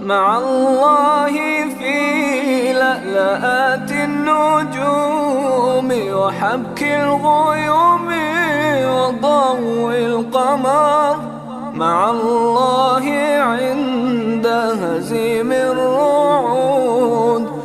مع الله في لألآت النجوم وحبك الغيوم وضوء القمر، مع الله عند هزيم الرعود